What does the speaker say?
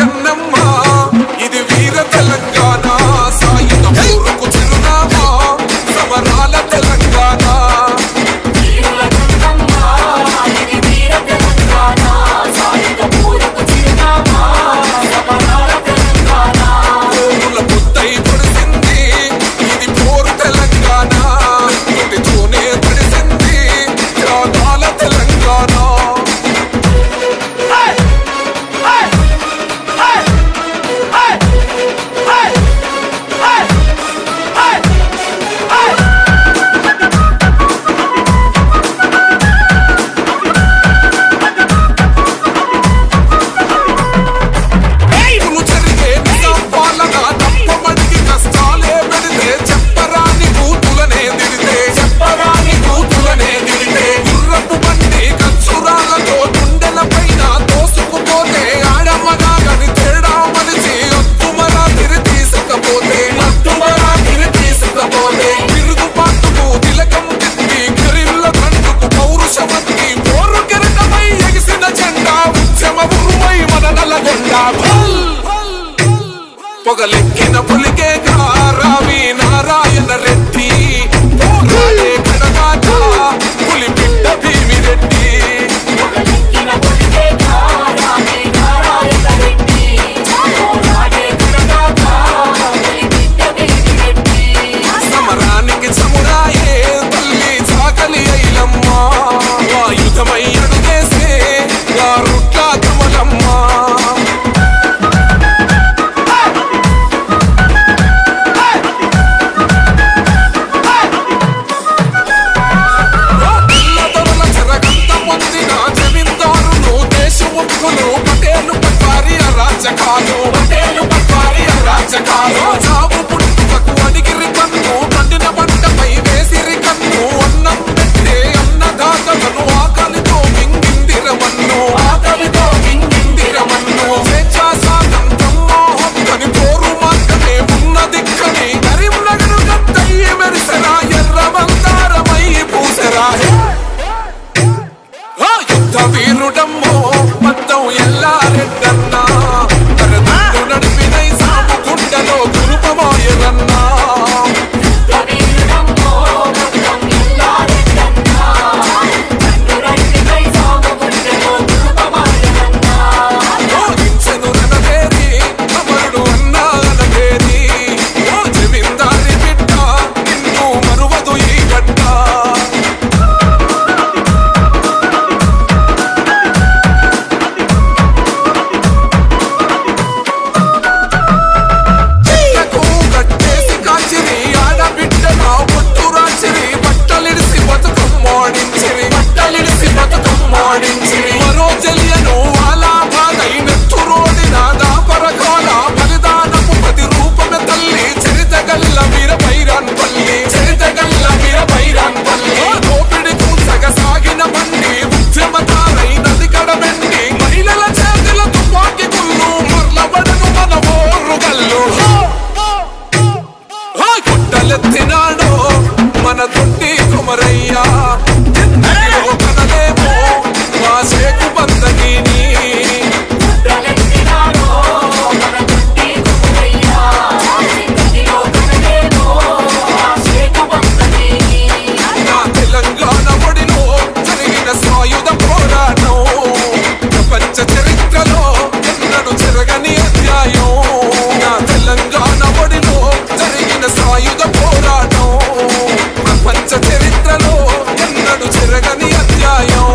కన్నమ్మ ఇది వీర తెలంగాణ సాయుధ పోరుకు చిరునామా సమరాల తెలంగాణ పొగలెక్కిన పులికే రావి నారాయణ రెడ్డి పోరాడే కడగాట పులి బిడ్డ భీమిరెడ్డి సమరానికి సమురాయే తల్లి చాకలి ఐలమ్మ వాయుధమై అడుగేసే గారుట్ల కమలమ్మ పటేలు పట్వారి అరాచకాలు చావు పుట్టుకకు అడిగిరి కన్ను పండిన పంటపై వేసిరి కన్ను అన్నం పెట్టే అన్నదాతలను ఆకలితో మింగిందిరమన్ను స్వేచ్ఛా స్వాతంత్రం మోహత్తని పోరు మార్గమే ఉన్న దిక్కని కరీంనగర్ గద్దయ్యి మెరిసెరా ఎర్ర మందారమై పూసెరా యుద్ధ వీరుడమ్మో మొత్తం ఎల్లారెడ్డన్నా తరదండు నడిపినై సాము గుండెలో గురుపమాయరన్నా ఓడించెను రణవేరి అమరుడు అన్నా అనవేరి ఓ జమీందారి బిడ్డ నిన్ను మరువదు ఈ గడ్డ మరో చెలియను అలా బాధై నెత్తురోడిన దాపరకాల బలిదానపు ప్రతి రూపమే తల్లి చరితగల్ల వీరభైరాన్ పల్లి దోపిడి కూసగ సాగిన బండి ఉద్యమకారై నది కడబెండి మహిళల చేతుల తుపాకి గుళ్ళు మర్లబడను మన ఓరుగల్లు గుట్టలెత్తినాడో మన తొట్టి కుమరయ్యా కనలేమో మా సేకు బందగిని నా తెలంగాణ ఒడిలో జరిగిన సాయుధ పోరాటం ప్రపంచ చరిత్రలో ఎన్నడూ చెరగని అధ్యాయం నా తెలంగాణ ఒడిలో జరిగిన సాయుధ పోరాటం ప్రపంచ చరిత్రలో ఎన్నడూ చెరగని అధ్యాయం